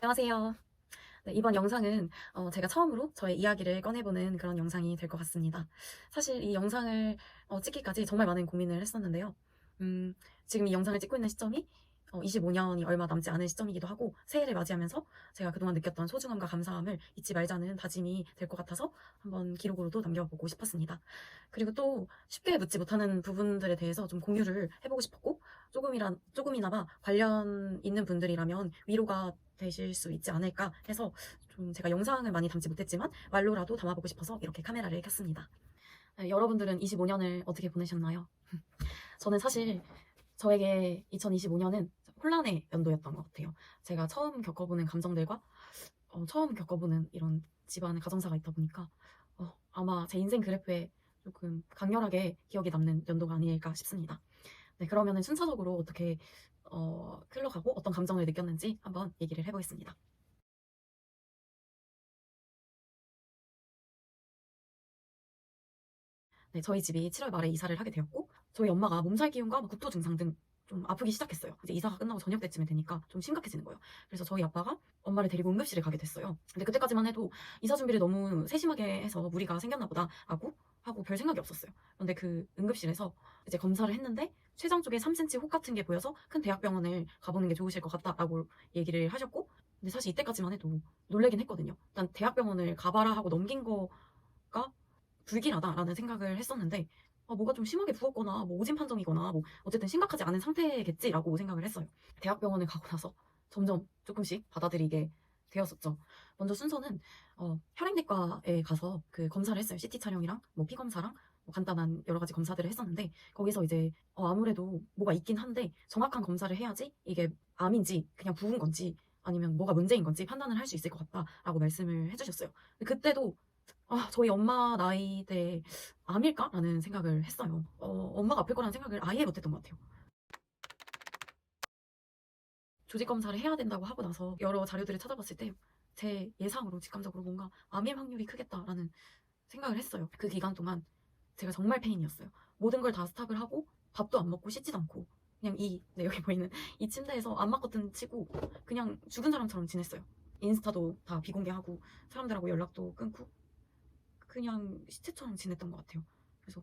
안녕하세요. 네, 이번 영상은 제가 처음으로 저의 이야기를 꺼내보는 그런 영상이 될 것 같습니다. 사실 이 영상을 찍기까지 정말 많은 고민을 했었는데요. 음, 지금 이 영상을 찍고 있는 시점이 25년이 얼마 남지 않은 시점이기도 하고 새해를 맞이하면서 제가 그동안 느꼈던 소중함과 감사함을 잊지 말자는 다짐이 될 것 같아서 한번 기록으로도 남겨보고 싶었습니다. 그리고 또 쉽게 묻지 못하는 부분들에 대해서 좀 공유를 해보고 싶었고 조금이나마 관련 있는 분들이라면 위로가 되실 수 있지 않을까 해서 좀 제가 영상을 많이 담지 못했지만 말로라도 담아보고 싶어서 이렇게 카메라를 켰습니다. 네, 여러분들은 25년을 어떻게 보내셨나요? 저는 사실 저에게 2025년은 혼란의 연도였던 것 같아요. 제가 처음 겪어보는 감정들과 처음 겪어보는 이런 집안의 가정사가 있다 보니까 아마 제 인생 그래프에 조금 강렬하게 기억에 남는 연도가 아닐까 싶습니다. 네, 그러면은 순차적으로 어떻게 흘러가고 어떤 감정을 느꼈는지 한번 얘기를 해보겠습니다. 네, 저희 집이 7월 말에 이사를 하게 되었고 저희 엄마가 몸살 기운과 뭐 구토 증상 등 좀 아프기 시작했어요. 이제 이사가 끝나고 저녁 때쯤에 되니까 좀 심각해지는 거예요. 그래서 저희 아빠가 엄마를 데리고 응급실에 가게 됐어요. 근데 그때까지만 해도 이사 준비를 너무 세심하게 해서 무리가 생겼나 보다라고 하고 별 생각이 없었어요. 그런데 그 응급실에서 이제 검사를 했는데 췌장 쪽에 3cm 혹 같은 게 보여서 큰 대학병원을 가보는 게 좋으실 것 같다라고 얘기를 하셨고, 근데 사실 이때까지만 해도 놀래긴 했거든요. 일단 대학병원을 가봐라 하고 넘긴 거가 불길하다라는 생각을 했었는데 뭐가 좀 심하게 부었거나 뭐 오진 판정이거나 뭐 어쨌든 심각하지 않은 상태겠지라고 생각을 했어요. 대학병원을 가고 나서 점점 조금씩 받아들이게 되었었죠. 먼저 순서는 혈액내과에 가서 그 검사를 했어요. CT 촬영이랑 뭐 피 검사랑 뭐 간단한 여러 가지 검사들을 했었는데 거기서 이제 아무래도 뭐가 있긴 한데 정확한 검사를 해야지 이게 암인지 그냥 부은 건지 아니면 뭐가 문제인 건지 판단을 할 수 있을 것 같다라고 말씀을 해주셨어요. 근데 그때도 저희 엄마 나이대 암일까라는 생각을 했어요. 엄마가 아플 거라는 생각을 아예 못했던 것 같아요. 조직 검사를 해야 된다고 하고 나서 여러 자료들을 찾아봤을 때 제 예상으로 직감적으로 뭔가 암일 확률이 크겠다라는 생각을 했어요. 그 기간 동안 제가 정말 페인이었어요. 모든 걸 다 스탑을 하고 밥도 안 먹고 씻지도 않고 그냥 네, 여기 보이는 이 침대에서 암막 커튼 치고 그냥 죽은 사람처럼 지냈어요. 인스타도 다 비공개하고 사람들하고 연락도 끊고 그냥 시체처럼 지냈던 것 같아요. 그래서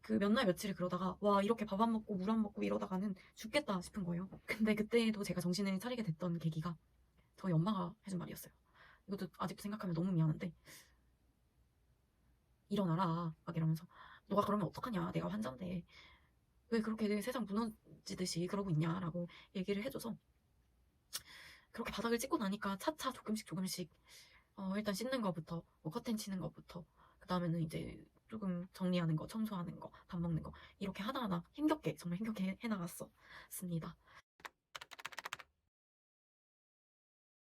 그 몇 날 며칠을 그러다가 와 이렇게 밥 안 먹고 물 안 먹고 이러다가는 죽겠다 싶은 거예요. 근데 그때도 제가 정신을 차리게 됐던 계기가 저희 엄마가 해준 말이었어요. 이것도 아직도 생각하면 너무 미안한데 일어나라 막 이러면서 너가 그러면 어떡하냐 내가 환자인데 왜 그렇게 세상 무너지듯이 그러고 있냐라고 얘기를 해줘서 그렇게 바닥을 찍고 나니까 차차 조금씩 일단 씻는 거부터 뭐 커튼 치는 거부터 그 다음에는 이제 조금 정리하는 거 청소하는 거 밥 먹는 거 이렇게 하나하나 힘겹게 정말 힘겹게 해나갔었습니다.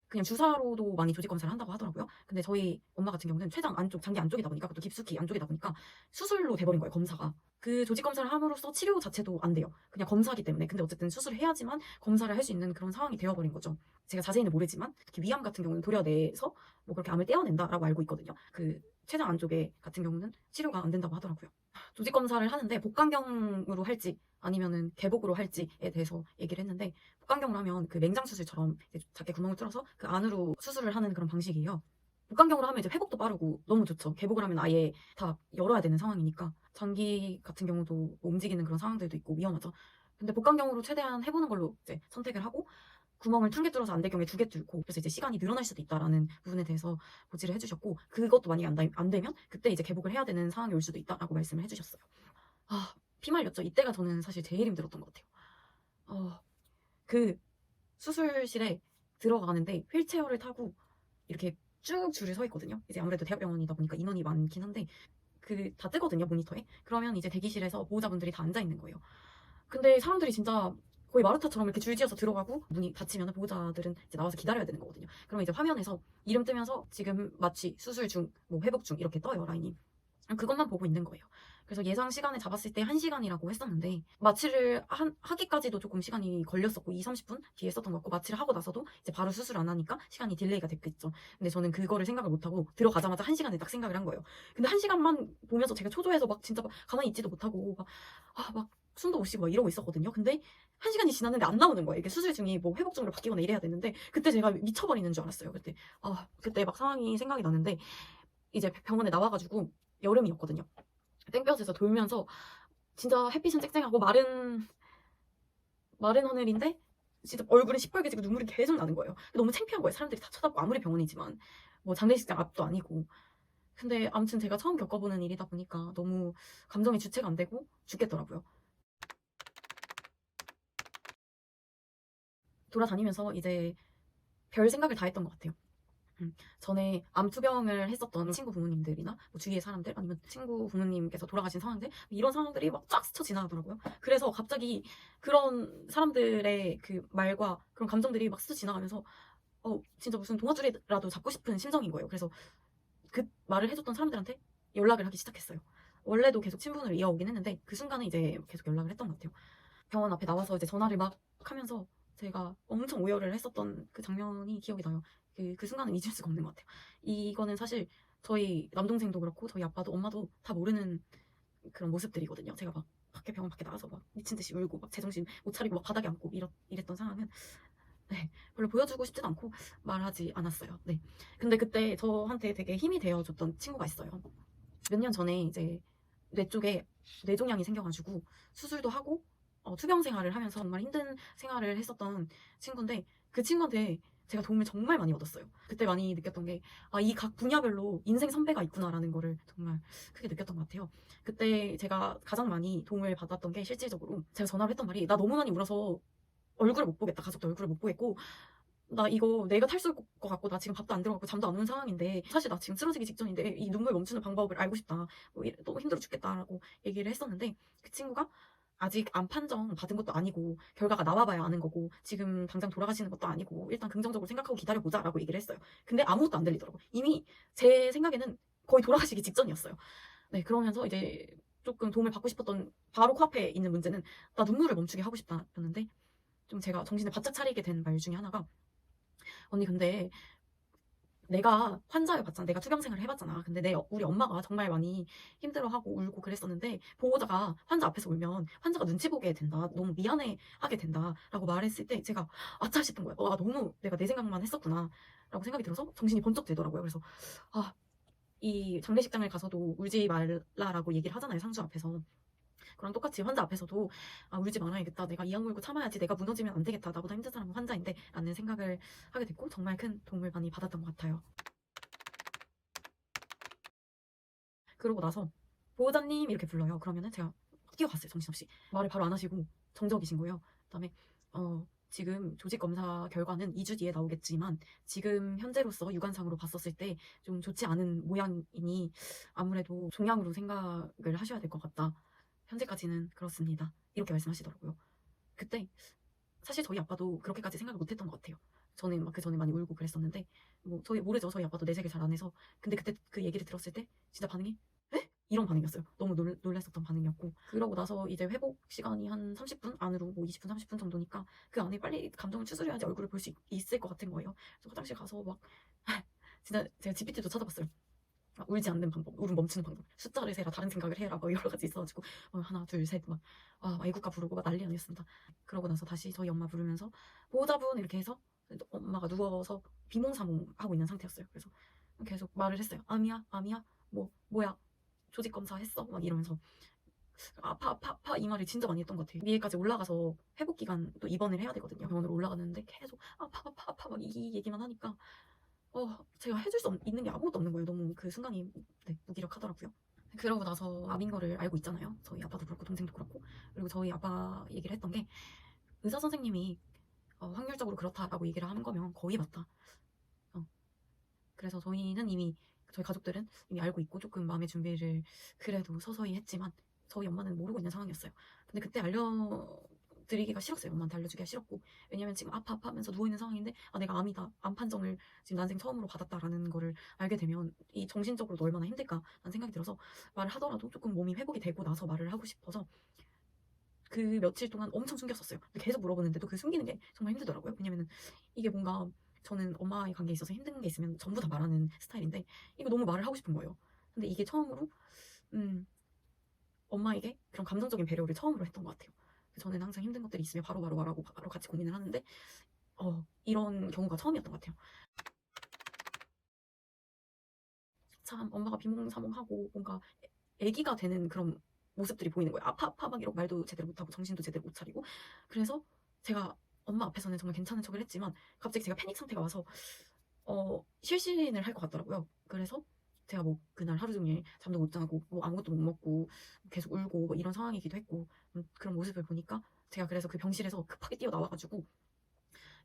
그냥 주사로도 많이 조직 검사를 한다고 하더라고요. 근데 저희 엄마 같은 경우는 췌장 안쪽, 장기 안쪽이다 보니까 그것도 깊숙이 안쪽이다 보니까 수술로 돼버린 거예요, 검사가. 그 조직 검사를 함으로써 치료 자체도 안 돼요. 그냥 검사기 때문에. 근데 어쨌든 수술을 해야지만 검사를 할 수 있는 그런 상황이 되어버린 거죠. 제가 자세히는 모르지만 특히 위암 같은 경우는 도려내서 뭐 그렇게 암을 떼어낸다라고 알고 있거든요. 그 췌장 안쪽에 같은 경우는 치료가 안 된다고 하더라고요. 조직 검사를 하는데 복강경으로 할지 아니면은 개복으로 할지에 대해서 얘기를 했는데 복강경을 하면 그 맹장 수술처럼 작게 구멍을 뚫어서 그 안으로 수술을 하는 그런 방식이에요. 복강경으로 하면 이제 회복도 빠르고 너무 좋죠. 개복을 하면 아예 다 열어야 되는 상황이니까 장기 같은 경우도 움직이는 그런 상황들도 있고 위험하죠. 근데 복강경으로 최대한 해보는 걸로 이제 선택을 하고 구멍을 1개 뚫어서 안 될 경우에 2개 뚫고 그래서 이제 시간이 늘어날 수도 있다라는 부분에 대해서 고지를 해주셨고 그것도 만약에 안 되면 그때 이제 개복을 해야 되는 상황이 올 수도 있다라고 말씀을 해주셨어요. 피말렸죠. 이때가 저는 사실 제일 힘들었던 것 같아요. 그 수술실에 들어가는데 휠체어를 타고 이렇게 쭉 줄을 서 있거든요. 이제 아무래도 대학병원이다 보니까 인원이 많긴 한데 그 다 뜨거든요, 모니터에. 그러면 이제 대기실에서 보호자분들이 다 앉아 있는 거예요. 근데 사람들이 진짜 거의 마르타처럼 이렇게 줄지어서 들어가고 문이 닫히면 보호자들은 이제 나와서 기다려야 되는 거거든요. 그러면 이제 화면에서 이름 뜨면서 지금 마취, 수술 중, 뭐 회복 중 이렇게 떠요, 라인이. 그것만 보고 있는 거예요. 그래서 예상 시간을 잡았을 때 1시간이라고 했었는데 마취를 하기까지도 조금 시간이 걸렸었고 2, 30분 뒤에 했었던 것 같고 마취를 하고 나서도 이제 바로 수술 안 하니까 시간이 딜레이가 됐겠죠. 근데 저는 그거를 생각을 못하고 들어가자마자 1시간을 딱 생각을 한 거예요. 근데 1시간만 보면서 제가 초조해서 막 진짜 막 가만히 있지도 못하고 막 숨도 못 쉬고 막 이러고 있었거든요. 근데 1시간이 지났는데 안 나오는 거예요. 이게 수술 중이 뭐 회복증으로 바뀌거나 이래야 되는데 그때 제가 미쳐버리는 줄 알았어요. 그때 막 상황이 생각이 나는데 이제 병원에 나와 가지고 여름이었거든요. 땡볕에서 돌면서 진짜 햇빛은 쨍쨍하고 마른 하늘인데 진짜 얼굴이 시뻘개지고 눈물이 계속 나는 거예요. 너무 창피한 거예요. 사람들이 다 쳐다보고 아무리 병원이지만 뭐 장례식장 앞도 아니고. 근데 아무튼 제가 처음 겪어보는 일이다 보니까 너무 감정이 주체가 안 되고 죽겠더라고요. 돌아다니면서 이제 별 생각을 다 했던 것 같아요. 전에 암 투병을 했었던 친구 부모님들이나 뭐 주위의 사람들 아니면 친구 부모님께서 돌아가신 상황들 이런 상황들이 막 쫙 스쳐 지나가더라고요. 그래서 갑자기 그런 사람들의 그 말과 그런 감정들이 막 스쳐 지나가면서 진짜 무슨 동아줄이라도 잡고 싶은 심정인 거예요. 그래서 그 말을 해줬던 사람들한테 연락을 하기 시작했어요. 원래도 계속 친분을 이어오긴 했는데 그 순간에 이제 계속 연락을 했던 것 같아요. 병원 앞에 나와서 이제 전화를 막 하면서 제가 엄청 오열을 했었던 그 장면이 기억이 나요. 그 순간은 잊을 수가 없는 것 같아요. 이거는 사실 저희 남동생도 그렇고 저희 아빠도 엄마도 다 모르는 그런 모습들이거든요. 제가 막 병원 밖에 나가서 막 미친 듯이 울고 막 제정신 못 차리고 막 바닥에 앉고 이랬던 상황은 네, 별로 보여주고 싶지도 않고 말하지 않았어요. 네. 근데 그때 저한테 되게 힘이 되어줬던 친구가 있어요. 몇 년 전에 이제 뇌 쪽에 뇌종양이 생겨가지고 수술도 하고 투병 생활을 하면서 정말 힘든 생활을 했었던 친구인데 그 친구한테 제가 도움을 정말 많이 얻었어요. 그때 많이 느꼈던 게 이 각 분야별로 인생 선배가 있구나라는 거를 정말 크게 느꼈던 것 같아요. 그때 제가 가장 많이 도움을 받았던 게 실질적으로 제가 전화를 했던 말이 나 너무 많이 울어서 얼굴을 못 보겠다. 가족도 얼굴을 못 보겠고 나 이거 내가 탈수할 것 같고 나 지금 밥도 안 들어가고 잠도 안 오는 상황인데 사실 나 지금 쓰러지기 직전인데 이 눈물 멈추는 방법을 알고 싶다. 너무 힘들어 죽겠다라고 얘기를 했었는데 그 친구가 아직 암 판정 받은 것도 아니고 결과가 나와봐야 아는 거고 지금 당장 돌아가시는 것도 아니고 일단 긍정적으로 생각하고 기다려보자라고 얘기를 했어요. 근데 아무것도 안 들리더라고. 이미 제 생각에는 거의 돌아가시기 직전이었어요. 네, 그러면서 이제 조금 도움을 받고 싶었던 바로 코앞에 있는 문제는 나 눈물을 멈추게 하고 싶다였는데 좀 제가 정신을 바짝 차리게 된 말 중에 하나가 언니 근데 내가 환자여 봤잖아. 내가 투병 생활을 해봤잖아. 근데 우리 엄마가 정말 많이 힘들어하고 울고 그랬었는데 보호자가 환자 앞에서 울면 환자가 눈치 보게 된다. 너무 미안해하게 된다라고 말했을 때 제가 아차 싶은 거예요. 너무 내가 내 생각만 했었구나 라고 생각이 들어서 정신이 번쩍 들더라고요. 그래서 이 장례식장을 가서도 울지 말라라고 얘기를 하잖아요. 상주 앞에서. 그랑 똑같이 환자 앞에서도 울지 말아야겠다. 내가 이 악물고 참아야지. 내가 무너지면 안 되겠다. 나보다 힘든 사람은 환자인데 라는 생각을 하게 됐고 정말 큰 도움을 많이 받았던 것 같아요. 그러고 나서 보호자님 이렇게 불러요. 그러면은 제가 뛰어갔어요. 정신없이. 말을 바로 안 하시고 정적이신 거예요. 그다음에 지금 조직 검사 결과는 2주 뒤에 나오겠지만 지금 현재로서 유관상으로 봤었을 때 좀 좋지 않은 모양이니 아무래도 종양으로 생각을 하셔야 될 것 같다. 현재까지는 그렇습니다. 이렇게 말씀하시더라고요. 그때 사실 저희 아빠도 그렇게까지 생각을 못했던 것 같아요. 저는 막 그 전에 많이 울고 그랬었는데 뭐 저희 모르죠. 저희 아빠도 내색을 잘 안 해서. 근데 그때 그 얘기를 들었을 때 진짜 반응이 에? 이런 반응이었어요. 너무 놀랬었던 반응이었고 그러고 나서 이제 회복 시간이 한 30분 안으로 뭐 20분 30분 정도니까 그 안에 빨리 감정을 추스려야지 얼굴을 볼 수 있을 것 같은 거예요. 그래서 화장실 가서 막 진짜 제가 GPT도 찾아봤어요. 울지 않는 방법, 울음 멈추는 방법, 숫자를 세라, 다른 생각을 해라, 뭐 여러 가지 있어가지고 하나, 둘, 셋, 막 애국가 부르고 막 난리 아니었습니다. 그러고 나서 다시 저희 엄마 부르면서 보호자분 이렇게 해서 엄마가 누워서 비몽사몽 하고 있는 상태였어요. 그래서 계속 말을 했어요. 암이야, 뭐야, 조직 검사 했어, 막 이러면서 아파 이 말을 진짜 많이 했던 것 같아요. 위에까지 올라가서 회복 기간 또 입원을 해야 되거든요. 병원으로 올라가는데 계속 아파 막 이 얘기만 하니까 제가 해줄 수 있는 게 아무것도 없는 거예요. 너무 그 순간이 무기력하더라고요. 그러고 나서 암인 거를 알고 있잖아요. 저희 아빠도 그렇고 동생도 그렇고. 그리고 저희 아빠 얘기를 했던 게 의사 선생님이 확률적으로 그렇다라고 얘기를 하는 거면 거의 맞다. 그래서 저희는 이미 저희 가족들은 이미 알고 있고 조금 마음의 준비를 그래도 서서히 했지만 저희 엄마는 모르고 있는 상황이었어요. 근데 그때 알려드리기가 싫었어요. 엄마한테 알려주기가 싫었고 왜냐면 지금 아파 하면서 누워있는 상황인데 내가 암이다. 암 판정을 지금 난생 처음으로 받았다라는 거를 알게 되면 이 정신적으로도 얼마나 힘들까 라는 생각이 들어서 말을 하더라도 조금 몸이 회복이 되고 나서 말을 하고 싶어서 그 며칠 동안 엄청 숨겼었어요. 계속 물어보는데도 그 숨기는 게 정말 힘들더라고요. 왜냐면은 이게 뭔가 저는 엄마의 관계에 있어서 힘든 게 있으면 전부 다 말하는 스타일인데 이거 너무 말을 하고 싶은 거예요. 근데 이게 처음으로 음, 엄마에게 그런 감정적인 배려를 처음으로 했던 것 같아요. 저는 항상 힘든 것들이 있으면 바로바로 말하고 바로 같이 고민을 하는데 이런 경우가 처음이었던 것 같아요. 참 엄마가 비몽사몽하고 뭔가 애기가 되는 그런 모습들이 보이는 거예요. 아파 아파 막 이러고 말도 제대로 못하고 정신도 제대로 못 차리고. 그래서 제가 엄마 앞에서는 정말 괜찮은 척을 했지만 갑자기 제가 패닉 상태가 와서 실신을 할 것 같더라고요. 그래서 제가 뭐 그날 하루 종일 잠도 못 자고 뭐 아무것도 못 먹고 계속 울고 뭐 이런 상황이기도 했고, 그런 모습을 보니까 제가 그래서 그 병실에서 급하게 뛰어나와가지고,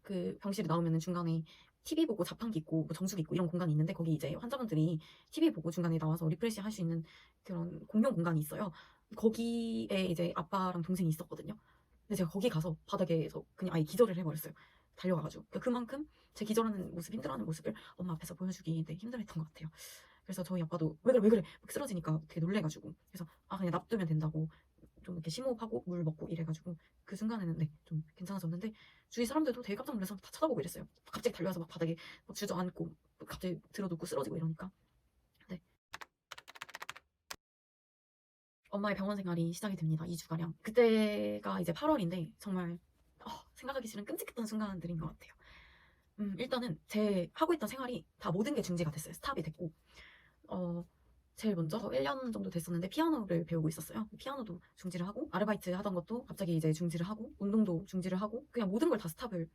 그 병실에 나오면은 중간에 TV 보고 자판기 있고 뭐 정수기 있고 이런 공간이 있는데, 거기 이제 환자분들이 TV 보고 중간에 나와서 리프레시 할 수 있는 그런 공용 공간이 있어요. 거기에 이제 아빠랑 동생이 있었거든요. 근데 제가 거기 가서 바닥에서 그냥 아예 기절을 해버렸어요. 달려가가지고. 그러니까 그만큼 제 기절하는 모습, 힘들어하는 모습을 엄마 앞에서 보여주기 힘들었던 것 같아요. 그래서 저희 아빠도 왜 그래 왜 그래 막 쓰러지니까 되게 놀래가지고, 그래서 그냥 놔두면 된다고 좀 이렇게 심호흡하고 물 먹고 이래가지고 그 순간에는 좀 괜찮아졌는데, 주위 사람들도 되게 깜짝 놀라서 다 쳐다보고 이랬어요. 갑자기 달려와서 막 바닥에 막 주저앉고 갑자기 들어눕고 쓰러지고 이러니까. 네. 엄마의 병원 생활이 시작이 됩니다. 2주가량. 그때가 이제 8월인데 정말 생각하기 싫은 끔찍했던 순간들인 것 같아요. 일단은 제 하고 있던 생활이 다 모든 게 중지가 됐어요. 스탑이 됐고, 제일 먼저 1년 정도 됐었는데 피아노를 배우고 있었어요. 피아노도 중지를 하고, 아르바이트 하던 것도 갑자기 이제 중지를 하고, 운동도 중지를 하고, 그냥 모든 걸 다 스탑을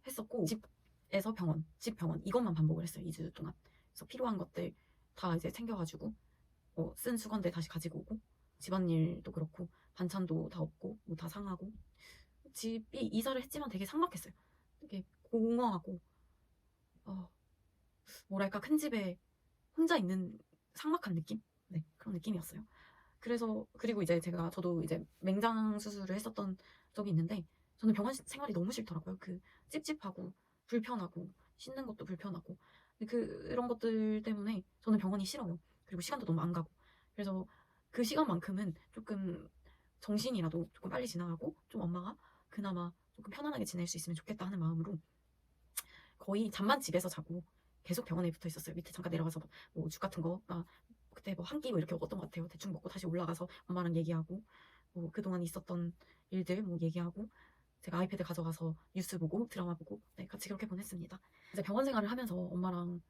했었고, 집에서 병원, 집 병원 이것만 반복을 했어요. 2주 동안. 그래서 필요한 것들 다 이제 챙겨가지고 쓴 수건들 다시 가지고 오고, 집안일도 그렇고 반찬도 다 없고 뭐 다 상하고. 집이 이사를 했지만 되게 삭막했어요. 되게 공허하고 뭐랄까 큰 집에 혼자 있는 삭막한 느낌? 네, 그런 느낌이었어요. 그래서 그리고 이제 저도 이제 맹장 수술을 했었던 적이 있는데, 저는 병원 생활이 너무 싫더라고요. 그 찝찝하고 불편하고 씻는 것도 불편하고 그런 것들 때문에 저는 병원이 싫어요. 그리고 시간도 너무 안 가고. 그래서 그 시간만큼은 조금 정신이라도 조금 빨리 지나가고 좀 엄마가 그나마 조금 편안하게 지낼 수 있으면 좋겠다 하는 마음으로 거의 잠만 집에서 자고 계속 병원에 붙어 있었어요. 밑에 잠깐 내려가서 뭐 죽 같은 거 그때 뭐 한 끼 뭐 이렇게 먹었던 것 같아요. 대충 먹고 다시 올라가서 엄마랑 얘기하고 뭐 그동안 있었던 일들 뭐 얘기하고, 제가 아이패드 가져가서 뉴스 보고 드라마 보고 같이 그렇게 보냈습니다. 이제 병원 생활을 하면서 엄마랑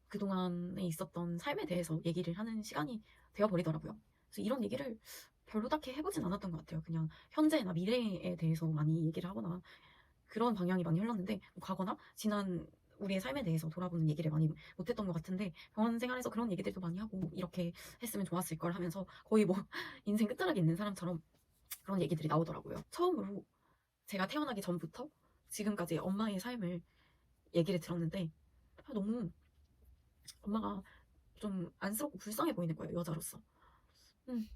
그동안에 있었던 삶에 대해서 얘기를 하는 시간이 되어버리더라고요. 그래서 이런 얘기를 별로 딱히 해보진 않았던 것 같아요. 그냥 현재나 미래에 대해서 많이 얘기를 하거나 그런 방향이 많이 흘렀는데, 과거나 지난 우리의 삶에 대해서 돌아보는 얘기를 많이 못했던 것 같은데, 병원 생활에서 그런 얘기들도 많이 하고 이렇게 했으면 좋았을 걸 하면서 거의 뭐 인생 끝자락에 있는 사람처럼 그런 얘기들이 나오더라고요. 처음으로 제가 태어나기 전부터 지금까지 엄마의 삶을 얘기를 들었는데, 너무 엄마가 좀 안쓰럽고 불쌍해 보이는 거예요. 여자로서. 음,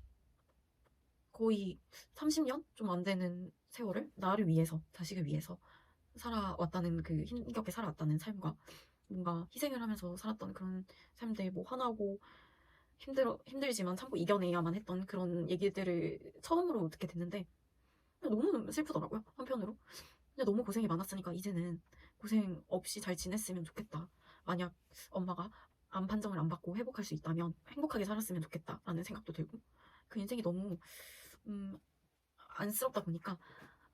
거의 30년 좀 안 되는 세월을 나를 위해서, 자식을 위해서 살아왔다는, 그 힘겹게 살아왔다는 삶과 뭔가 희생을 하면서 살았던 그런 삶들, 뭐 화나고 힘들지만 참고 이겨내야만 했던 그런 얘기들을 처음으로 듣게 됐는데 너무 슬프더라고요, 한편으로. 근데 너무 고생이 많았으니까 이제는 고생 없이 잘 지냈으면 좋겠다. 만약 엄마가 암 판정을 안 받고 회복할 수 있다면 행복하게 살았으면 좋겠다라는 생각도 들고, 그 인생이 너무 안쓰럽다 보니까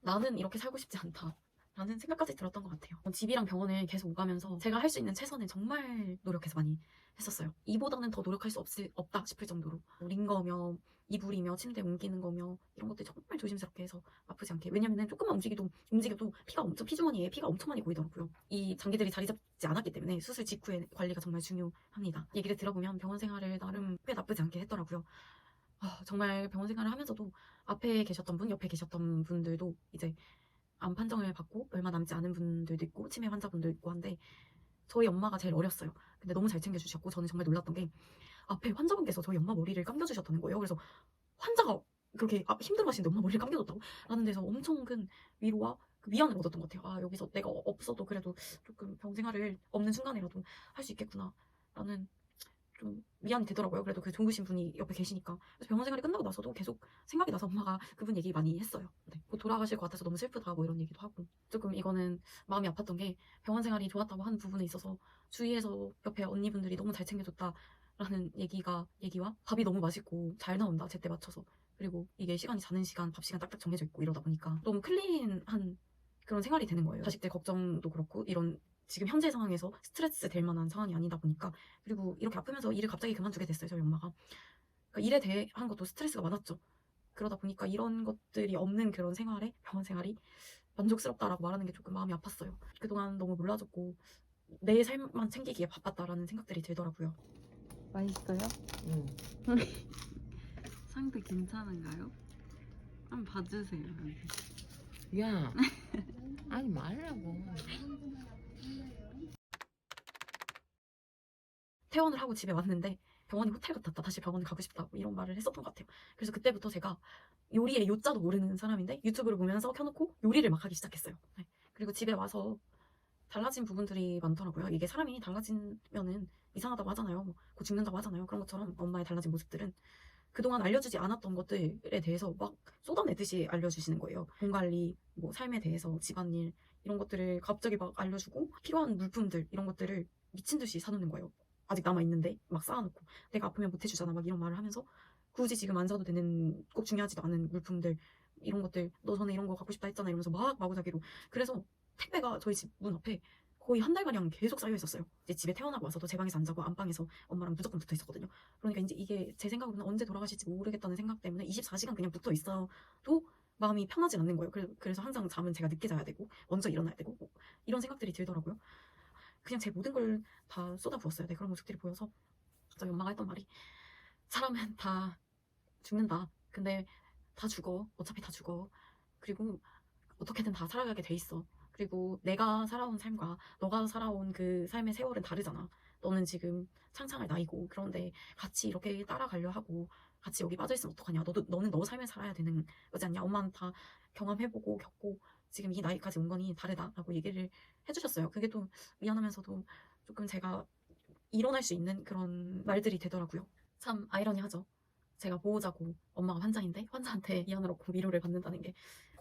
나는 이렇게 살고 싶지 않다 라는 생각까지 들었던 것 같아요. 집이랑 병원을 계속 오가면서 제가 할 수 있는 최선을 정말 노력해서 많이 했었어요. 이보다는 더 노력할 수 없다 싶을 정도로 링거며 이불이며 침대 옮기는 거며 이런 것들 정말 조심스럽게 해서 아프지 않게. 왜냐면은 조금만 움직여도 피주머니에 피가 엄청 많이 고이더라고요. 이 장기들이 자리 잡지 않았기 때문에 수술 직후에 관리가 정말 중요합니다. 얘기를 들어보면 병원 생활을 나름 꽤 나쁘지 않게 했더라고요. 정말 병원 생활을 하면서도 앞에 계셨던 분, 옆에 계셨던 분들도 이제 암 판정을 받고 얼마 남지 않은 분들도 있고 치매 환자분도 있고 한데, 저희 엄마가 제일 어렸어요. 근데 너무 잘 챙겨주셨고, 저는 정말 놀랐던 게 앞에 환자분께서 저희 엄마 머리를 감겨주셨다는 거예요. 그래서 환자가 그렇게 힘들어하시는데 엄마 머리를 감겨줬다고? 라는 데서 엄청 큰 위로와 그 위안을 얻었던 것 같아요. 여기서 내가 없어도 그래도 조금 병생활을 없는 순간이라도 할 수 있겠구나 라는 좀 위안이 되더라고요. 그래도 그 좋으신 분이 옆에 계시니까. 그래서 병원 생활이 끝나고 나서도 계속 생각이 나서 엄마가 그분 얘기 많이 했어요. 곧 돌아가실 것 같아서 너무 슬프다 뭐 이런 얘기도 하고. 조금 이거는 마음이 아팠던 게, 병원 생활이 좋았다고 하는 부분에 있어서 주위에서 옆에 언니분들이 너무 잘 챙겨줬다라는 얘기와 밥이 너무 맛있고 잘 나온다 제때 맞춰서 그리고 이게 시간이 자는 시간, 밥 시간 딱딱 정해져 있고 이러다 보니까 너무 클린한 그런 생활이 되는 거예요. 자식들 걱정도 그렇고 이런 지금 현재 상황에서 스트레스 될 만한 상황이 아니다 보니까. 그리고 이렇게 아프면서 일을 갑자기 그만두게 됐어요, 저희 엄마가. 그러니까 일에 대한 것도 스트레스가 많았죠. 그러다 보니까 이런 것들이 없는 그런 생활에, 병원 생활이 만족스럽다라고 말하는 게 조금 마음이 아팠어요. 그동안 너무 몰라줬고 내 삶만 챙기기에 바빴다라는 생각들이 들더라고요. 맛있어요? 응. 상태 괜찮은가요? 한번 봐주세요. 야, 아니 말라고. 퇴원을 하고 집에 왔는데 병원이 호텔 같았다, 다시 병원을 가고 싶다고 이런 말을 했었던 것 같아요. 그래서 그때부터 제가 요리의 요자도 모르는 사람인데 유튜브를 보면서 켜놓고 요리를 막 하기 시작했어요. 네. 그리고 집에 와서 달라진 부분들이 많더라고요. 이게 사람이 달라지면은 이상하다고 하잖아요. 곧 죽는다고 하잖아요. 그런 것처럼 엄마의 달라진 모습들은 그동안 알려주지 않았던 것들에 대해서 막 쏟아내듯이 알려주시는 거예요. 돈 관리, 뭐 삶에 대해서, 집안일 이런 것들을 갑자기 막 알려주고 필요한 물품들 이런 것들을 미친 듯이 사놓는 거예요. 아직 남아있는데 막 쌓아놓고 내가 아프면 못 해주잖아 막 이런 말을 하면서 굳이 지금 안 사도 되는 꼭 중요하지도 않은 물품들 이런 것들 너 전에 이런 거 갖고 싶다 했잖아 이러면서 막 마구잡이로. 그래서 택배가 저희 집 문 앞에 거의 한 달가량 계속 쌓여 있었어요. 이제 집에 퇴원하고 와서도 제 방에서 안 자고 안방에서 엄마랑 무조건 붙어 있었거든요. 그러니까 이제 이게 제 생각으로는 언제 돌아가실지 모르겠다는 생각 때문에 24시간 그냥 붙어 있어도 마음이 편하진 않는 거예요. 그래서 항상 잠은 제가 늦게 자야 되고 먼저 일어나야 되고 뭐 이런 생각들이 들더라고요. 그냥 제 모든 걸 다 쏟아부었어요. 네, 그런 모습들이 보여서 저희 엄마가 했던 말이 사람은 다 죽는다. 근데 다 죽어. 어차피 다 죽어. 그리고 어떻게든 다 살아가게 돼 있어. 그리고 내가 살아온 삶과 너가 살아온 그 삶의 세월은 다르잖아. 너는 지금 창창할 나이고 그런데 같이 이렇게 따라가려 하고 같이 여기 빠져있으면 어떡하냐. 너는 너 삶을 살아야 되는 거지 않냐. 엄마는 다 경험해보고 겪고 지금 이 나이까지 온 거니 다르다라고 얘기를 해주셨어요. 그게 또 미안하면서도 조금 제가 일어날 수 있는 그런 말들이 되더라고요. 참 아이러니하죠. 제가 보호자고 엄마가 환자인데 환자한테 미안하고 위로를 받는다는 게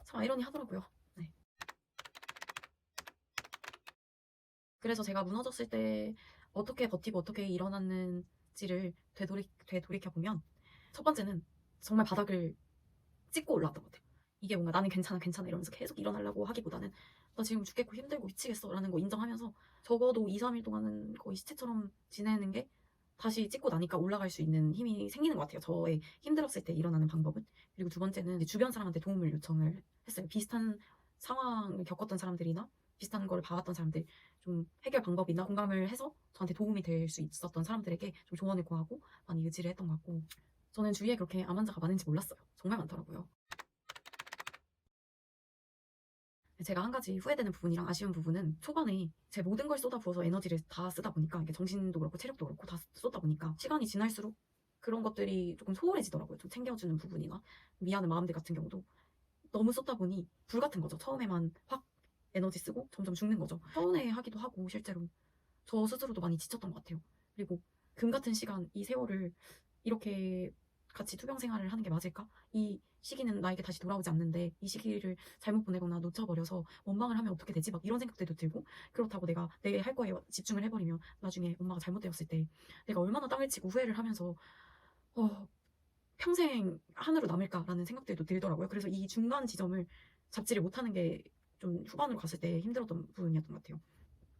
참 아이러니하더라고요. 네. 그래서 제가 무너졌을 때 어떻게 버티고 어떻게 일어났는지를 되돌이켜보면 첫 번째는 정말 바닥을 찍고 올라왔던 것 같아요. 이게 뭔가 나는 괜찮아 괜찮아 이러면서 계속 일어나려고 하기보다는 나 지금 죽겠고 힘들고 미치겠어 라는 거 인정하면서 적어도 2, 3일 동안은 거의 시체처럼 지내는 게 다시 찍고 나니까 올라갈 수 있는 힘이 생기는 것 같아요. 저의 힘들었을 때 일어나는 방법은. 그리고 두 번째는 이제 주변 사람한테 도움을 요청을 했어요. 비슷한 상황을 겪었던 사람들이나 비슷한 걸 봐왔던 사람들 좀 해결 방법이나 공감을 해서 저한테 도움이 될 수 있었던 사람들에게 좀 조언을 구하고 많이 의지를 했던 것 같고 저는 주위에 그렇게 암 환자가 많은지 몰랐어요. 정말 많더라고요. 제가 한 가지 후회되는 부분이랑 아쉬운 부분은 초반에 제 모든 걸 쏟아부어서 에너지를 다 쓰다 보니까 이게 정신도 그렇고 체력도 그렇고 다 쏟다 보니까 시간이 지날수록 그런 것들이 조금 소홀해지더라고요. 좀 챙겨주는 부분이나 미안한 마음들 같은 경우도 너무 쏟다 보니 불같은 거죠. 처음에만 확 에너지 쓰고 점점 죽는 거죠. 서운해하기도 하고 실제로 저 스스로도 많이 지쳤던 것 같아요. 그리고 금 같은 시간, 이 세월을 이렇게 같이 투병 생활을 하는 게 맞을까? 이 시기는 나에게 다시 돌아오지 않는데 이 시기를 잘못 보내거나 놓쳐버려서 원망을 하면 어떻게 되지? 막 이런 생각들도 들고 그렇다고 내가 내 할 거에 집중을 해버리면 나중에 엄마가 잘못되었을 때 내가 얼마나 땅을 치고 후회를 하면서 평생 한으로 남을까라는 생각들도 들더라고요. 그래서 이 중간 지점을 잡지를 못하는 게 좀 후반으로 갔을 때 힘들었던 부분이었던 것 같아요.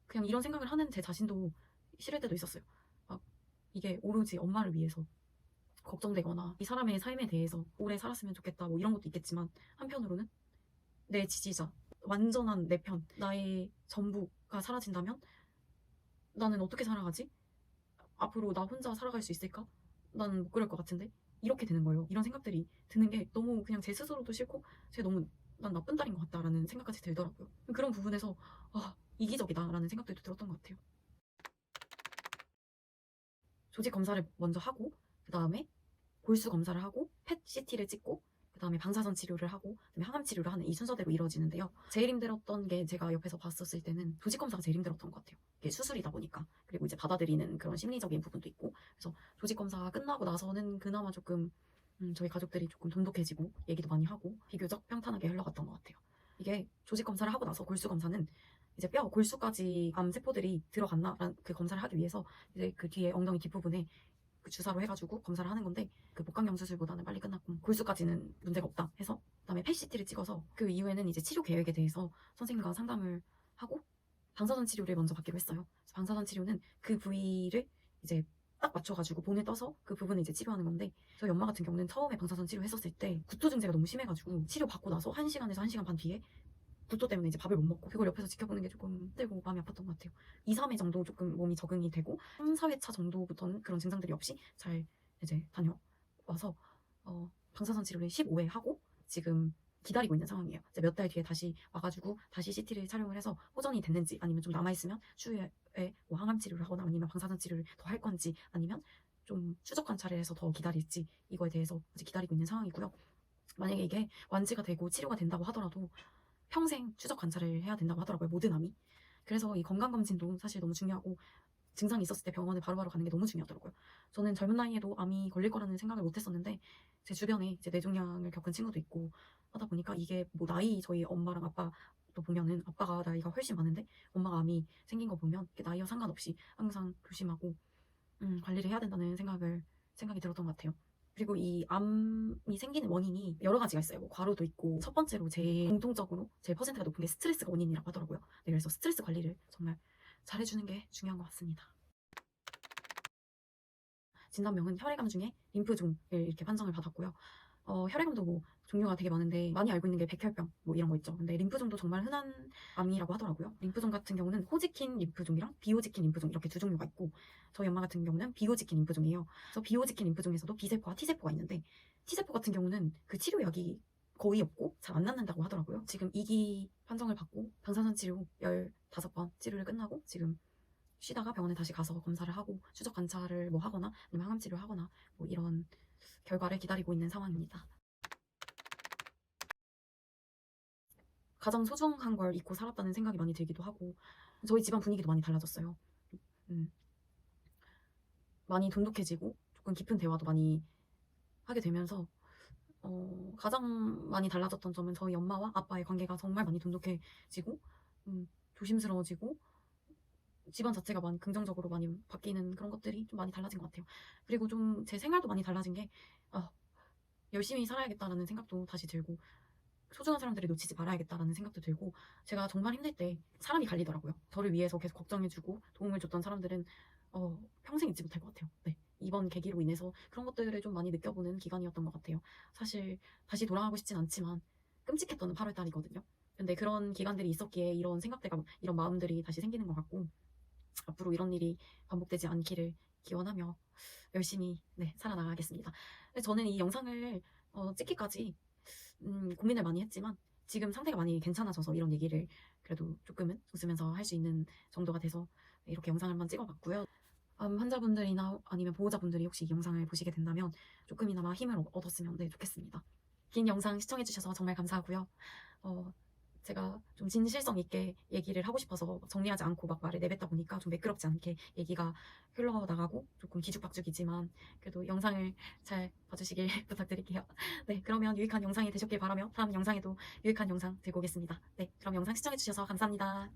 그냥 이런 생각을 하는 제 자신도 싫을 때도 있었어요. 막 이게 오로지 엄마를 위해서 걱정되거나 이 사람의 삶에 대해서 오래 살았으면 좋겠다 뭐 이런 것도 있겠지만 한편으로는 내 지지자, 완전한 내 편, 나의 전부가 사라진다면 나는 어떻게 살아가지? 앞으로 나 혼자 살아갈 수 있을까? 나는 못 그럴 것 같은데? 이렇게 되는 거예요. 이런 생각들이 드는 게 너무 그냥 제 스스로도 싫고 제가 너무 난 나쁜 딸인 것 같다라는 생각까지 들더라고요. 그런 부분에서 이기적이다라는 생각들도 들었던 것 같아요. 조직 검사를 먼저 하고 그 다음에 골수 검사를 하고 펫 CT를 찍고 그 다음에 방사선 치료를 하고 그다음에 항암 치료를 하는 이 순서대로 이루어지는데요. 제일 힘들었던 게 제가 옆에서 봤었을 때는 조직 검사가 제일 힘들었던 것 같아요. 이게 수술이다 보니까 그리고 이제 받아들이는 그런 심리적인 부분도 있고 그래서 조직 검사가 끝나고 나서는 그나마 조금 저희 가족들이 조금 돈독해지고 얘기도 많이 하고 비교적 평탄하게 흘러갔던 것 같아요. 이게 조직 검사를 하고 나서 골수 검사는 이제 뼈 골수까지 암 세포들이 들어갔나 그 검사를 하기 위해서 이제 그 뒤에 엉덩이 뒷부분에 그 주사로 해가지고 검사를 하는 건데 그 복강경 수술보다는 빨리 끝났고 골수까지는 문제가 없다 해서 그다음에 펫CT를 찍어서 그 이후에는 이제 치료 계획에 대해서 선생님과 상담을 하고 방사선 치료를 먼저 받기로 했어요. 그래서 방사선 치료는 그 부위를 이제 딱 맞춰가지고 본을 떠서 그 부분을 이제 치료하는 건데 저희 엄마 같은 경우는 처음에 방사선 치료 했었을 때 구토 증세가 너무 심해가지고 치료 받고 나서 1시간에서 1시간 반 뒤에 구토 때문에 이제 밥을 못 먹고 그걸 옆에서 지켜보는 게 조금 힘들고 마음이 아팠던 것 같아요. 2, 3회 정도 조금 몸이 적응이 되고 3, 4회차 정도부터는 그런 증상들이 없이 잘 이제 다녀와서 방사선 치료를 15회 하고 지금 기다리고 있는 상황이에요. 이제 몇 달 뒤에 다시 와가지고 다시 CT를 촬영을 해서 호전이 됐는지 아니면 좀 남아있으면 추후에 뭐 항암 치료를 하거나 아니면 방사선 치료를 더 할 건지 아니면 좀 추적 관찰을 해서 더 기다릴지 이거에 대해서 아직 기다리고 있는 상황이고요. 만약에 이게 완치가 되고 치료가 된다고 하더라도 평생 추적 관찰을 해야 된다고 하더라고요. 모든 암이. 그래서 이 건강검진도 사실 너무 중요하고 증상이 있었을 때 병원에 바로바로 가는 게 너무 중요하더라고요. 저는 젊은 나이에도 암이 걸릴 거라는 생각을 못 했었는데 제 주변에 이제 뇌종양을 겪은 친구도 있고 하다 보니까 이게 뭐 나이 저희 엄마랑 아빠도 보면은 아빠가 나이가 훨씬 많은데 엄마가 암이 생긴 거 보면 나이와 상관없이 항상 조심하고 관리를 해야 된다는 생각이 들었던 것 같아요. 그리고 이 암이 생기는 원인이 여러 가지가 있어요. 뭐 과로도 있고 첫 번째로 제일 공통적으로 제일 퍼센트가 높은 게 스트레스가 원인이라고 하더라고요. 네, 그래서 스트레스 관리를 정말 잘해주는 게 중요한 것 같습니다. 진단명은 혈액암 중에 림프종을 이렇게 판정을 받았고요. 혈액암도 뭐 종류가 되게 많은데 많이 알고 있는 게 백혈병 뭐 이런 거 있죠. 근데 림프종도 정말 흔한 암이라고 하더라고요. 림프종 같은 경우는 호지킨 림프종이랑 비호지킨 림프종 이렇게 두 종류가 있고 저희 엄마 같은 경우는 비호지킨 림프종이에요. 그래서 비호지킨 림프종에서도 B세포와 T세포가 있는데 T세포 같은 경우는 그 치료약이 거의 없고 잘 안 낫는다고 하더라고요. 지금 2기 판정을 받고 방사선 치료 15번 치료를 끝나고 지금 쉬다가 병원에 다시 가서 검사를 하고 추적 관찰을 뭐 하거나 아니면 항암 치료를 하거나 뭐 이런 결과를 기다리고 있는 상황입니다. 가장 소중한 걸 잊고 살았다는 생각이 많이 들기도 하고 저희 집안 분위기도 많이 달라졌어요. 많이 돈독해지고 조금 깊은 대화도 많이 하게 되면서 가장 많이 달라졌던 점은 저희 엄마와 아빠의 관계가 정말 많이 돈독해지고 조심스러워지고 집안 자체가 많이 긍정적으로 많이 바뀌는 그런 것들이 좀 많이 달라진 것 같아요. 그리고 좀 제 생활도 많이 달라진 게 열심히 살아야겠다라는 생각도 다시 들고 소중한 사람들을 놓치지 말아야겠다라는 생각도 들고 제가 정말 힘들 때 사람이 갈리더라고요. 저를 위해서 계속 걱정해주고 도움을 줬던 사람들은 평생 잊지 못할 것 같아요. 네, 이번 계기로 인해서 그런 것들을 좀 많이 느껴보는 기간이었던 것 같아요. 사실 다시 돌아가고 싶진 않지만 끔찍했던 8월달이거든요. 근데 그런 기간들이 있었기에 이런 생각들과 이런 마음들이 다시 생기는 것 같고 앞으로 이런 일이 반복되지 않기를 기원하며 열심히 살아나가겠습니다. 근데 저는 이 영상을 찍기까지 고민을 많이 했지만 지금 상태가 많이 괜찮아져서 이런 얘기를 그래도 조금은 웃으면서 할 수 있는 정도가 돼서 이렇게 영상을 한번 찍어봤고요. 환자분들이나 아니면 보호자분들이 혹시 이 영상을 보시게 된다면 조금이나마 힘을 얻었으면 좋겠습니다. 긴 영상 시청해주셔서 정말 감사하고요. 제가 좀 진실성 있게 얘기를 하고 싶어서 정리하지 않고 막 말을 내뱉다 보니까 좀 매끄럽지 않게 얘기가 흘러나가고 조금 뒤죽박죽이지만 그래도 영상을 잘 봐주시길 부탁드릴게요. 네, 그러면 유익한 영상이 되셨길 바라며 다음 영상에도 유익한 영상 들고 오겠습니다. 네, 그럼 영상 시청해주셔서 감사합니다.